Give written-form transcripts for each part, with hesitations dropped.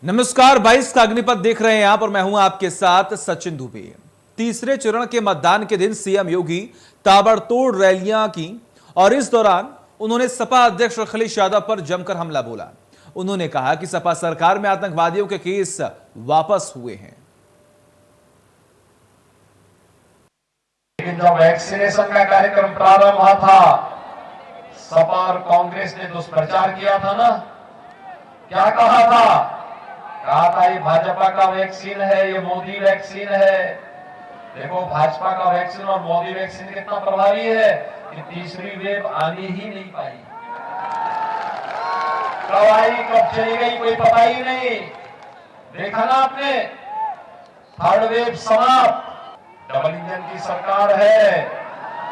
नमस्कार, 22 का अग्निपथ देख रहे हैं आप और मैं हूं आपके साथ सचिन दुबे। तीसरे चरण के मतदान के दिन सीएम योगी ताबड़तोड़ रैलियां की और इस दौरान उन्होंने सपा अध्यक्ष अखिलेश यादव पर जमकर हमला बोला। उन्होंने कहा कि सपा सरकार में आतंकवादियों के केस वापस हुए हैं। लेकिन जब वैक्सीनेशन का कार्यक्रम प्रारंभ हुआ था, सपा और कांग्रेस ने दुष्प्रचार किया था ना। क्या कहा था ये भाजपा का वैक्सीन है, ये मोदी वैक्सीन है। देखो भाजपा का वैक्सीन और मोदी वैक्सीन कितना प्रभावी है कि तीसरी वेव आनी ही नहीं पाई। कब आई कब चली गई कोई पता ही नहीं। देखा ना आपने, थर्ड वेव समाप्त। डबल इंजन की सरकार है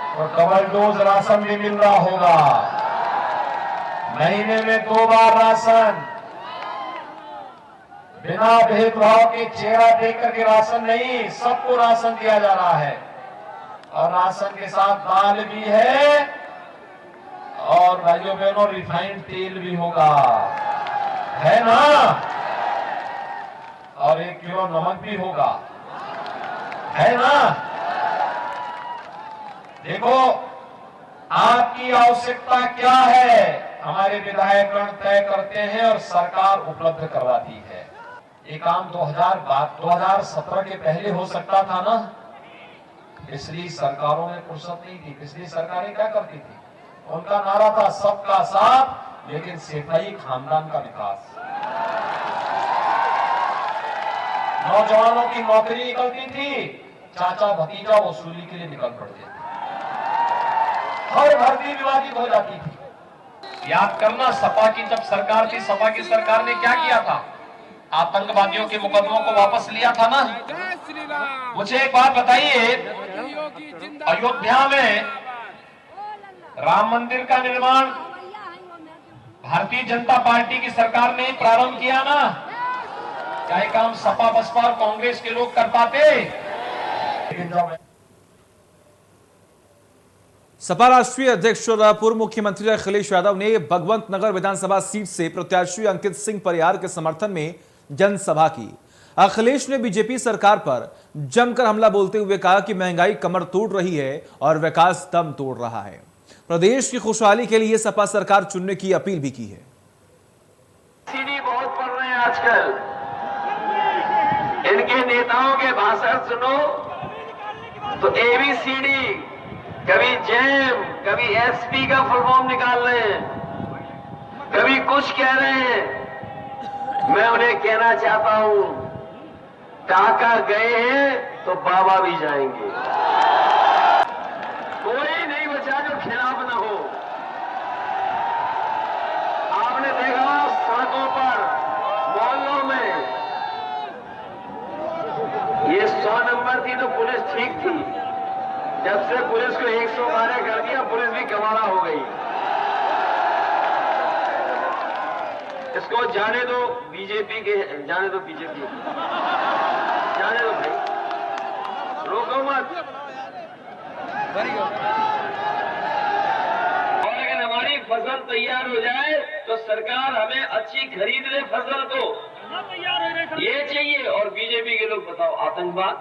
तो डबल डोज राशन भी मिल रहा होगा। महीने में 2 बार राशन, बिना भेदभाव के चेहरा देख करके राशन नहीं, सबको राशन दिया जा रहा है। और राशन के साथ दाल भी है और भाइयों बहनों रिफाइंड तेल भी होगा, है ना। और 1 किलो नमक भी होगा, है ना। देखो आपकी आवश्यकता क्या है, हमारे विधायकगण तय करते हैं और सरकार उपलब्ध करवाती है। ये काम 2017 के पहले हो सकता था ना। पिछली सरकारों में फुर्सत नहीं थी। पिछली सरकारें क्या करती थी, उनका नारा था सबका साथ लेकिन सेठाई खानदान का विकास। नौजवानों की नौकरी निकलती थी, चाचा भतीजा वसूली के लिए निकल पड़ते थे। हर भर्ती विवादित हो जाती थी। याद करना, सपा की जब सरकार थी, सपा की सरकार ने क्या किया था, आतंकवादियों के मुकदमों को वापस लिया था ना। मुझे एक बात बताइए, अयोध्या में राम मंदिर का निर्माण भारतीय जनता पार्टी की सरकार ने प्रारंभ किया ना। क्या ये काम सपा बसपा और कांग्रेस के लोग कर पाते? सपा राष्ट्रीय अध्यक्ष और पूर्व मुख्यमंत्री अखिलेश यादव ने भगवंत नगर विधानसभा सीट से प्रत्याशी अंकित सिंह परियार के समर्थन में जनसभा की। अखिलेश ने बीजेपी सरकार पर जमकर हमला बोलते हुए कहा कि महंगाई कमर तोड़ रही है और विकास दम तोड़ रहा है। प्रदेश की खुशहाली के लिए सपा सरकार चुनने की अपील भी की है। सीडी बहुत पढ़ रहे हैं आजकल, इनके नेताओं के भाषण सुनो तो एबीसीडी, कभी जैम, कभी एसपी का फुल फॉर्म निकाल रहे हैं, कभी कुछ कह रहे हैं। मैं उन्हें कहना चाहता हूं, टाका गए हैं तो बाबा भी जाएंगे। कोई नहीं बचा जो खिलाफ न हो। आपने देखा सड़कों पर, मोहल्लों में, ये 100 नंबर थी तो पुलिस ठीक थी। जब से पुलिस को 112 कर दिया, पुलिस भी गवारा हो गई। इसको जाने दो बीजेपी के, जाने दो बीजेपी, जाने दो भाई, रोको मत। लेकिन हमारी फसल तैयार हो जाए तो सरकार हमें अच्छी खरीद ले फसल को, ये चाहिए। और बीजेपी के लोग बताओ आतंकवाद,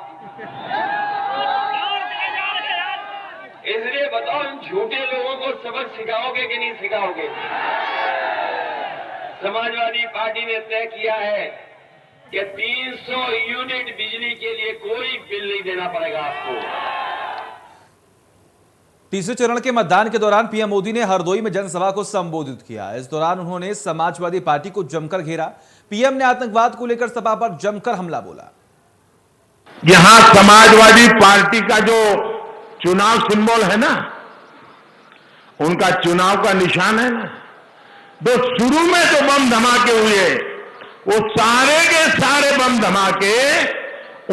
इसलिए बताओ इन झूठे लोगों को सबक सिखाओगे कि नहीं सिखाओगे? समाजवादी पार्टी ने तय किया है कि 300 यूनिट बिजली के लिए कोई बिल नहीं देना पड़ेगा आपको। तीसरे चरण के मतदान के दौरान पीएम मोदी ने हरदोई में जनसभा को संबोधित किया। इस दौरान उन्होंने समाजवादी पार्टी को जमकर घेरा। पीएम ने आतंकवाद को लेकर सपा पर जमकर हमला बोला। यहां समाजवादी पार्टी का जो चुनाव सिंबल है ना, उनका चुनाव का निशान है ना, तो शुरू में तो बम धमाके हुए, वो सारे के सारे बम धमाके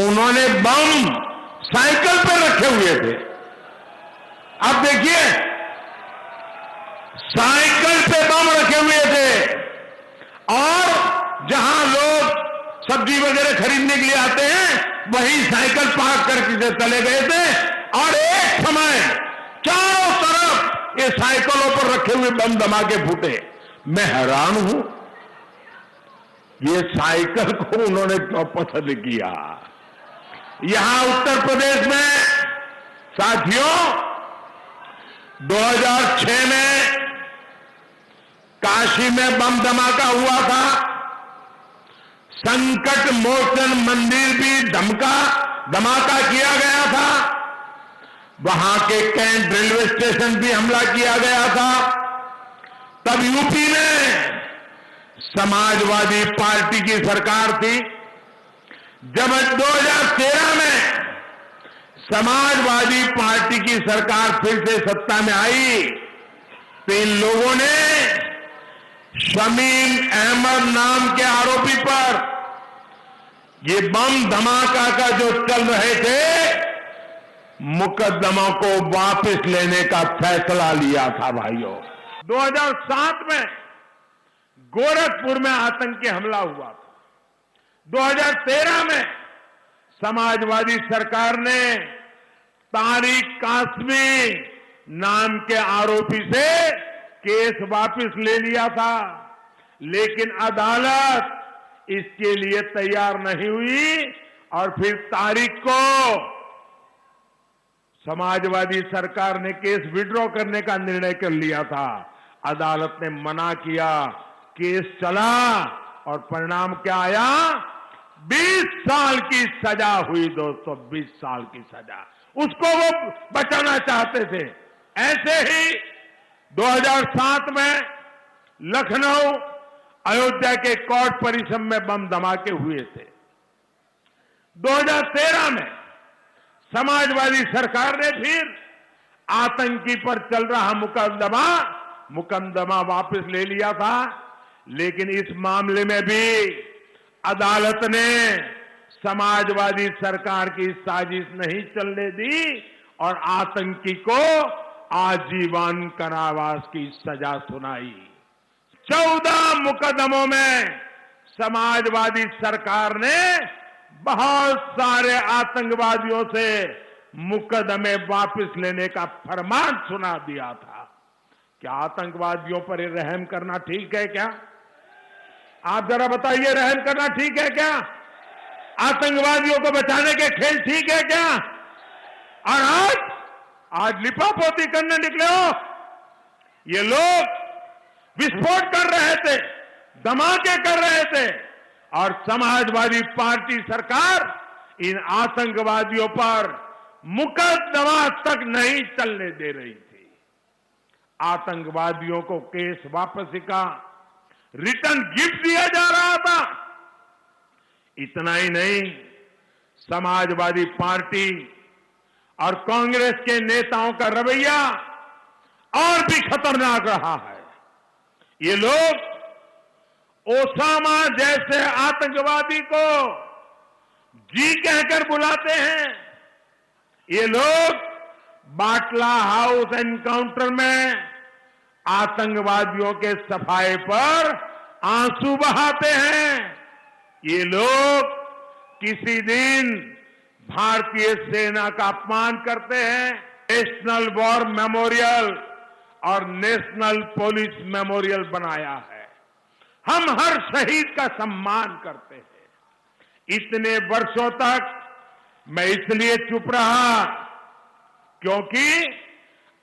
उन्होंने बम साइकिल पर रखे हुए थे। अब देखिए, साइकिल पे बम रखे हुए थे और जहां लोग सब्जी वगैरह खरीदने के लिए आते हैं वहीं साइकिल पार्क करके चले गए थे। और एक समय चारों तरफ ये साइकिलों पर रखे हुए बम धमाके फूटे। मैं हैरान हूं ये साइकिल को उन्होंने क्यों पसंद किया। यहां उत्तर प्रदेश में साथियों 2006 में काशी में बम धमाका हुआ था, संकट मोचन मंदिर भी धमाका किया गया था, वहां के कैंट रेलवे स्टेशन भी हमला किया गया था। तब यूपी में समाजवादी पार्टी की सरकार थी। जब 2013 में समाजवादी पार्टी की सरकार फिर से सत्ता में आई तो इन लोगों ने शमीम अहमद नाम के आरोपी पर ये बम धमाका का जो चल रहे थे मुकदमा को वापस लेने का फैसला लिया था। भाइयों 2007 में गोरखपुर में आतंकी हमला हुआ था। 2013 में समाजवादी सरकार ने तारिक कासमी नाम के आरोपी से केस वापस ले लिया था, लेकिन अदालत इसके लिए तैयार नहीं हुई और फिर तारिक को समाजवादी सरकार ने केस विड्रॉ करने का निर्णय कर लिया था। अदालत ने मना किया, केस चला और परिणाम क्या आया? 20 साल की सजा हुई दोस्तों, 20 साल की सजा। उसको वो बचाना चाहते थे। ऐसे ही 2007 में लखनऊ अयोध्या के कोर्ट परिसर में बम धमाके हुए थे। 2013 में समाजवादी सरकार ने फिर आतंकी पर चल रहा मुकदमा वापस ले लिया था, लेकिन इस मामले में भी अदालत ने समाजवादी सरकार की साजिश नहीं चलने दी और आतंकी को आजीवन कारावास की सजा सुनाई। 14 मुकदमों में समाजवादी सरकार ने बहुत सारे आतंकवादियों से मुकदमे वापस लेने का फरमान सुना दिया था। क्या आतंकवादियों पर रहम करना ठीक है क्या? आप जरा बताइए, रहम करना ठीक है क्या? आतंकवादियों को बचाने के खेल ठीक है क्या? और आज लिपापोती करने निकले हो। ये लोग विस्फोट कर रहे थे, धमाके कर रहे थे और समाजवादी पार्टी सरकार इन आतंकवादियों पर मुकदमा तक नहीं चलने दे रही थी। आतंकवादियों को केस वापसी का रिटर्न गिफ्ट दिया जा रहा था। इतना ही नहीं, समाजवादी पार्टी और कांग्रेस के नेताओं का रवैया और भी खतरनाक रहा है। ये लोग ओसामा जैसे आतंकवादी को जी कहकर बुलाते हैं। ये लोग बाटला हाउस एनकाउंटर में आतंकवादियों के सफाए पर आंसू बहाते हैं। ये लोग किसी दिन भारतीय सेना का अपमान करते हैं। नेशनल वॉर मेमोरियल और नेशनल पुलिस मेमोरियल बनाया है। हम हर शहीद का सम्मान करते हैं। इतने वर्षों तक मैं इसलिए चुप रहा क्योंकि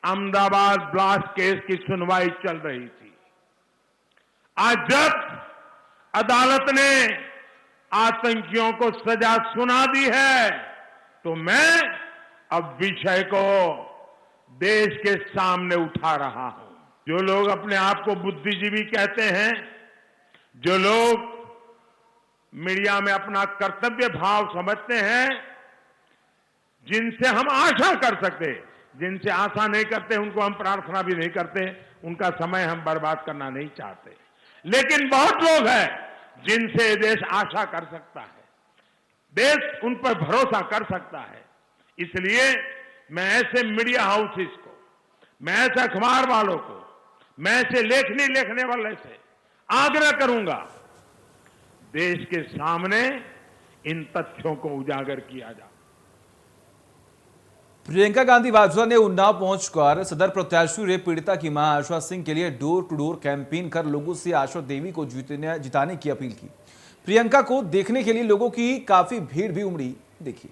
अहमदाबाद ब्लास्ट केस की सुनवाई चल रही थी। आज जब अदालत ने आतंकियों को सजा सुना दी है तो मैं अब विषय को देश के सामने उठा रहा हूं। जो लोग अपने आप को बुद्धिजीवी कहते हैं, जो लोग मीडिया में अपना कर्तव्य भाव समझते हैं, जिनसे हम आशा कर सकते, जिनसे आशा नहीं करते उनको हम प्रार्थना भी नहीं करते, उनका समय हम बर्बाद करना नहीं चाहते। लेकिन बहुत लोग हैं जिनसे देश आशा कर सकता है, देश उन पर भरोसा कर सकता है। इसलिए मैं ऐसे मीडिया हाउसेस को, मैं ऐसे अखबार वालों को, मैं ऐसे लेखनी लिखने वाले से आग्रह करूंगा, देश के सामने इन तथ्यों को उजागर किया जाए। प्रियंका गांधी वाड्रा ने उन्नाव पहुंचकर सदर प्रत्याशी रेप पीड़िता की मां आशा सिंह के लिए डोर टू डोर कैंपेन कर लोगों से आशा देवी को जिताने की अपील की। प्रियंका को देखने के लिए लोगों की काफी भीड़ भी उमड़ी। देखिए।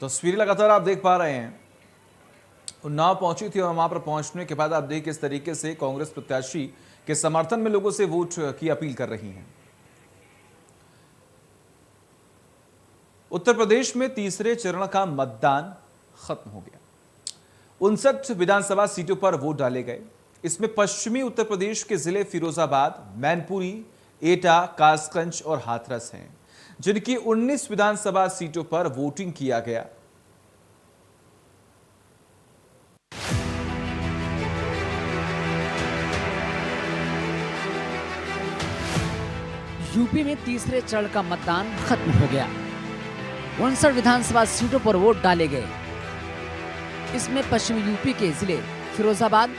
तस्वीरें लगातार आप देख पा रहे हैं, उन्नाव पहुंची थी और वहां पर पहुंचने के बाद आप देखिए किस तरीके से कांग्रेस प्रत्याशी के समर्थन में लोगों से वोट की अपील कर रही हैं। उत्तर प्रदेश में तीसरे चरण का मतदान खत्म हो गया। 59 विधानसभा सीटों पर वोट डाले गए। इसमें पश्चिमी उत्तर प्रदेश के जिले फिरोजाबाद, मैनपुरी, एटा, कासगंज और हाथरस हैं, जिनकी 19 विधानसभा सीटों पर वोटिंग किया गया। यूपी में तीसरे चरण का मतदान खत्म हो गया। 59 विधानसभा सीटों पर वोट डाले गए। इसमें पश्चिमी यूपी के जिले फिरोजाबाद,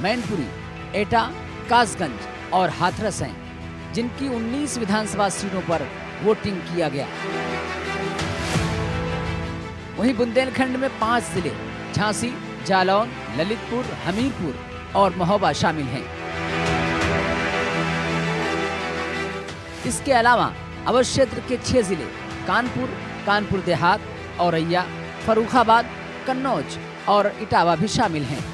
मैनपुरी, एटा, कासगंज और हाथरस हैं, जिनकी 19 विधानसभा सीटों पर वोटिंग किया गया। वहीं बुंदेलखंड में 5 जिले झांसी, जालौन, ललितपुर, हमीरपुर और महोबा शामिल हैं। इसके अलावा अवध क्षेत्र के 6 जिले कानपुर, कानपुर देहात, औरैया, फर्रुखाबाद, कन्नौज और इटावा भी शामिल हैं।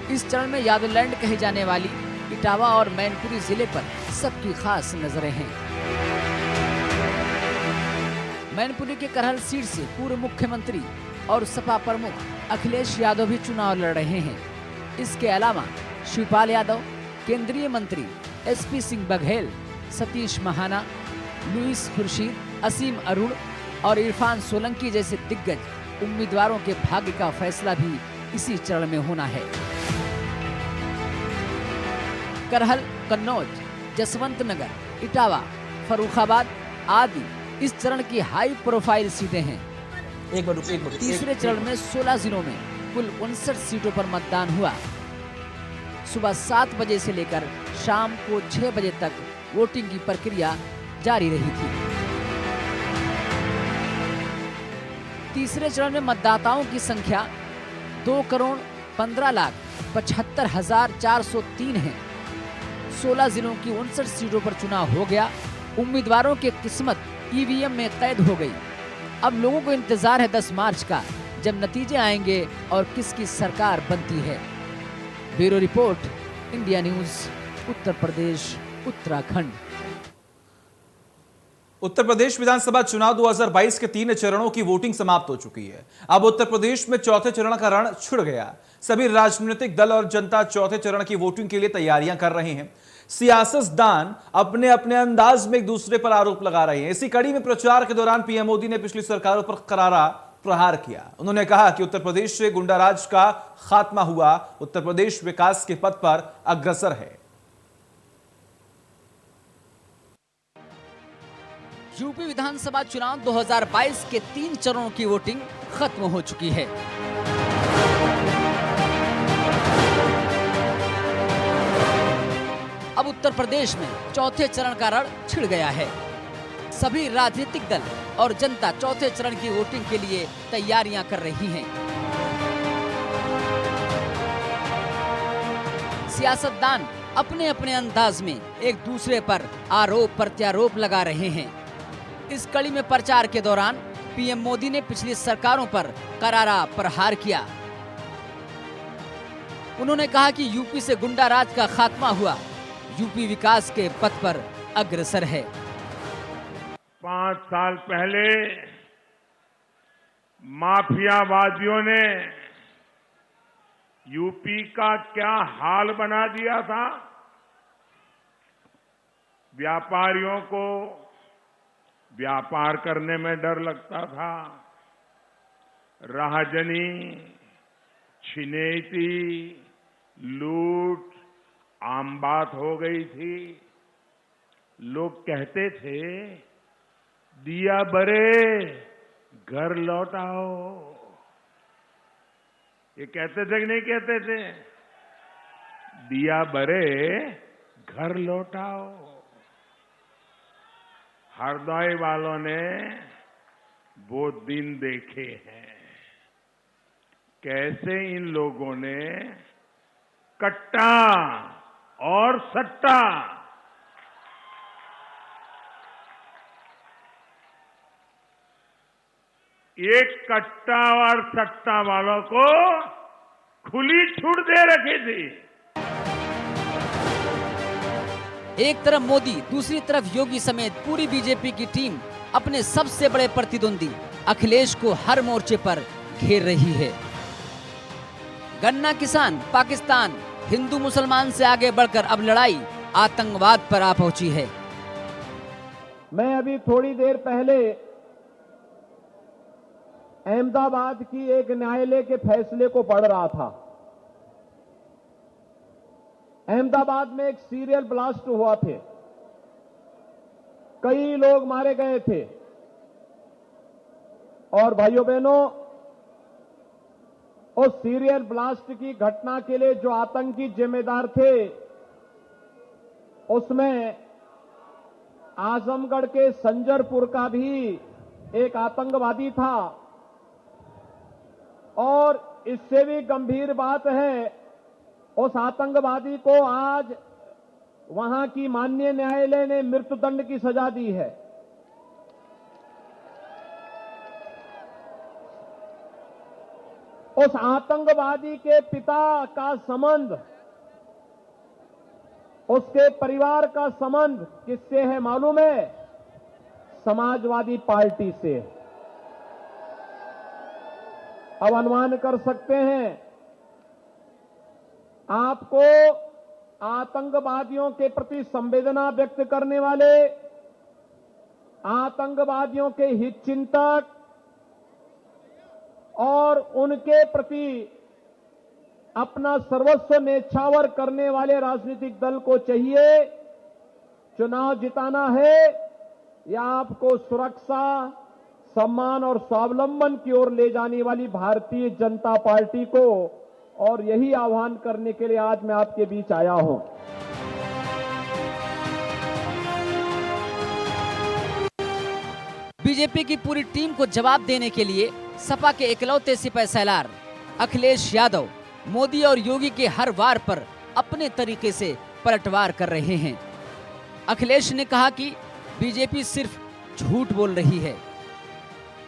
इस चरण में यादवलैंड कही जाने वाली इटावा और मैनपुरी जिले पर सबकी खास नजरें हैं। मैनपुरी के करहल सीट से पूर्व मुख्यमंत्री और सपा प्रमुख अखिलेश यादव भी चुनाव लड़ रहे हैं। इसके अलावा शिवपाल यादव, केंद्रीय मंत्री एसपी सिंह बघेल, सतीश महाना, लुइस खुर्शीद, असीम अरुण और इरफान सोलंकी जैसे दिग्गज उम्मीदवारों के भाग्य का फैसला भी इसी चरण में होना है। करहल, कन्नौज, जसवंत नगर, इटावा, फर्रुखाबाद आदि इस चरण की हाई प्रोफाइल सीटें हैं। तीसरे चरण में 16 जिलों में कुल 59 सीटों पर मतदान हुआ। सुबह 7 बजे से लेकर शाम को 6 बजे तक वोटिंग की प्रक्रिया जारी रही थी। तीसरे चरण में मतदाताओं की संख्या 2,15,75,403 है। 16 जिलों की 59 सीटों पर चुनाव हो गया। उम्मीदवारों की किस्मत ईवीएम में कैद हो गई। अब लोगों को इंतजार है 10 मार्च का, जब नतीजे आएंगे और किसकी सरकार बनती है। Bureau report, India news, Uttar Pradesh, Uttarakhand. Uttar Pradesh विधानसभा चुनाव 2022 के 3 चरणों की वोटिंग समाप्त हो चुकी है। अब उत्तर प्रदेश में चौथे चरण का रण छिड़ गया। सभी राजनीतिक दल और जनता चौथे चरण की वोटिंग के लिए तैयारियां कर रहे हैं। सियासतदान अपने अपने अंदाज में एक दूसरे पर आरोप लगा रहे हैं। इसी कड़ी में प्रचार के दौरान पीएम मोदी ने पिछली सरकारों पर करारा प्रहार किया। उन्होंने कहा कि उत्तर प्रदेश से गुंडाराज का खात्मा हुआ, उत्तर प्रदेश विकास के पथ पर अग्रसर है। यूपी विधानसभा चुनाव 2022 के 3 चरणों की वोटिंग खत्म हो चुकी है। अब उत्तर प्रदेश में चौथे चरण का रण छिड़ गया है। सभी राजनीतिक दल और जनता चौथे चरण की वोटिंग के लिए तैयारियां कर रही हैं। सियासतदान अपने अपने अंदाज में एक दूसरे पर आरोप प्रत्यारोप लगा रहे हैं। इस कड़ी में प्रचार के दौरान पीएम मोदी ने पिछली सरकारों पर करारा प्रहार किया। उन्होंने कहा कि यूपी से गुंडाराज का खात्मा हुआ, यूपी विकास के पथ पर अग्रसर है। 5 साल पहले माफियावादियों ने यूपी का क्या हाल बना दिया था। व्यापारियों को व्यापार करने में डर लगता था। राहजनी, छिनैती, लूट आम बात हो गई थी। लोग कहते थे, दिया बरे घर लौटाओ। ये कहते थे कि नहीं कहते थे? दिया बरे घर लौटाओ। हरदोई वालों ने वो दिन देखे हैं, कैसे इन लोगों ने कट्टा और सट्टा एक कट्टा और सट्टा वालों को खुली छूट दे रखी थी। एक तरफ मोदी, दूसरी तरफ योगी समेत पूरी बीजेपी की टीम अपने सबसे बड़े प्रतिद्वंदी अखिलेश को हर मोर्चे पर घेर रही है। गन्ना किसान, पाकिस्तान, हिंदू मुसलमान से आगे बढ़कर अब लड़ाई आतंकवाद पर आ पहुंची है। मैं अभी थोड़ी देर पहले अहमदाबाद की एक न्यायालय के फैसले को पढ़ रहा था। अहमदाबाद में एक सीरियल ब्लास्ट हुआ थे, कई लोग मारे गए थे और भाइयों बहनों, उस सीरियल ब्लास्ट की घटना के लिए जो आतंकी जिम्मेदार थे, उसमें आजमगढ़ के संजरपुर का भी एक आतंकवादी था। और इससे भी गंभीर बात है, उस आतंकवादी को आज वहां की माननीय न्यायालय ने मृत्युदंड की सजा दी है। उस आतंकवादी के पिता का संबंध, उसके परिवार का संबंध किससे है मालूम है? समाजवादी पार्टी से। अब अनुमान कर सकते हैं, आपको आतंकवादियों के प्रति संवेदना व्यक्त करने वाले, आतंकवादियों के हित चिंतक और उनके प्रति अपना सर्वस्व न्यौछावर करने वाले राजनीतिक दल को चाहिए चुनाव जिताना है या आपको सुरक्षा, सम्मान और स्वावलंबन की ओर ले जाने वाली भारतीय जनता पार्टी को। और यही आह्वान करने के लिए आज मैं आपके बीच आया हूं। बीजेपी की पूरी टीम को जवाब देने के लिए सपा के इकलौते सिपह सलार अखिलेश यादव मोदी और योगी के हर वार पर अपने तरीके से पलटवार कर रहे हैं। अखिलेश ने कहा कि बीजेपी सिर्फ झूठ बोल रही है।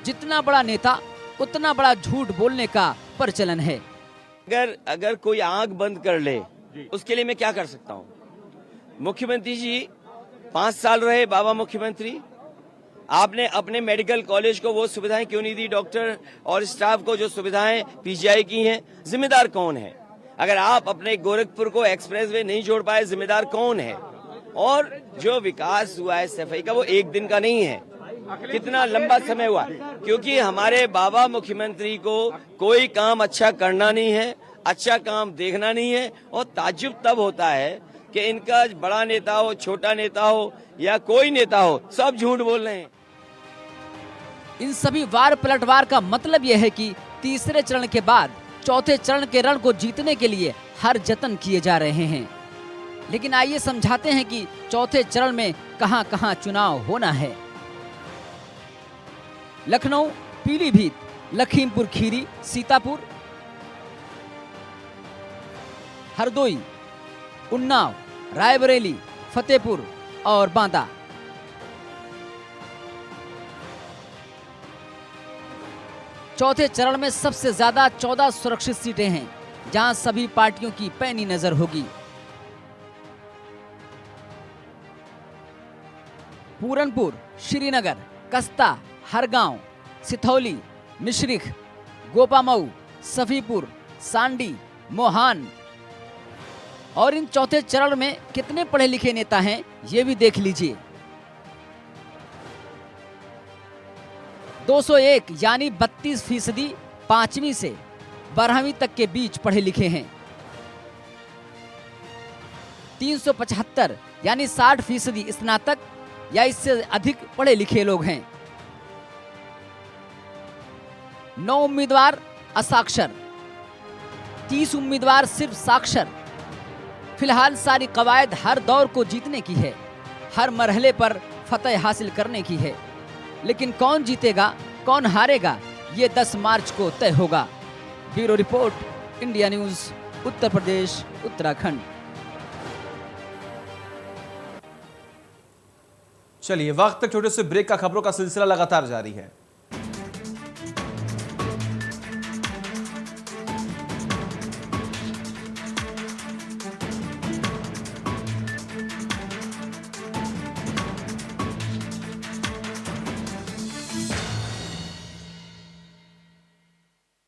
जितना बड़ा नेता उतना बड़ा झूठ बोलने का प्रचलन है। अगर कोई आंख बंद कर ले उसके लिए मैं क्या कर सकता हूँ? मुख्यमंत्री जी 5 साल रहे बाबा मुख्यमंत्री, आपने अपने मेडिकल कॉलेज को वो सुविधाएं क्यों नहीं दी? डॉक्टर और स्टाफ को जो सुविधाएं पीजीआई की हैं, जिम्मेदार कौन है? अगर आप अपने गोरखपुर को एक्सप्रेसवे नहीं जोड़ पाए, जिम्मेदार कौन है? और जो विकास हुआ है सफाई का, वो एक दिन का नहीं है, कितना लंबा समय हुआ। क्योंकि हमारे बाबा मुख्यमंत्री को कोई काम अच्छा करना नहीं है, अच्छा काम देखना नहीं है। और ताज्जुब तब होता है कि इनका बड़ा नेता हो, छोटा नेता हो या कोई नेता हो, सब झूठ बोल रहे हैं। इन सभी वार पलटवार का मतलब यह है कि तीसरे चरण के बाद चौथे चरण के रण को जीतने के लिए हर जतन किए जा रहे हैं। लेकिन आइए समझाते हैं कि चौथे चरण में कहां कहां चुनाव होना है। लखनऊ, पीलीभीत, लखीमपुर खीरी, सीतापुर, हरदोई, उन्नाव, रायबरेली, फतेहपुर और बांदा। चौथे चरण में सबसे ज्यादा 14 सुरक्षित सीटें हैं, जहां सभी पार्टियों की पैनी नजर होगी। पूरनपुर, श्रीनगर, कस्ता, हरगांव, सिथौली, मिश्रिख, गोपामऊ, सफीपुर, सांडी, मोहान। और इन चौथे चरण में कितने पढ़े लिखे नेता हैं, ये भी देख लीजिए। 201 यानी 32% 5वीं से 12वीं तक के बीच पढ़े लिखे हैं। 375 यानी 60% स्नातक या इससे अधिक पढ़े लिखे लोग हैं। 9 उम्मीदवार असाक्षर, 30 उम्मीदवार सिर्फ साक्षर। फिलहाल सारी कवायद हर दौर को जीतने की है, हर मरहले पर फतह हासिल करने की है। लेकिन कौन जीतेगा कौन हारेगा ये 10 मार्च को तय होगा। Bureau report, India news, Uttar Pradesh, Uttarakhand. चलिए वक्त तक छोटे से ब्रेक का खबरों का सिलसिला लगातार जारी है।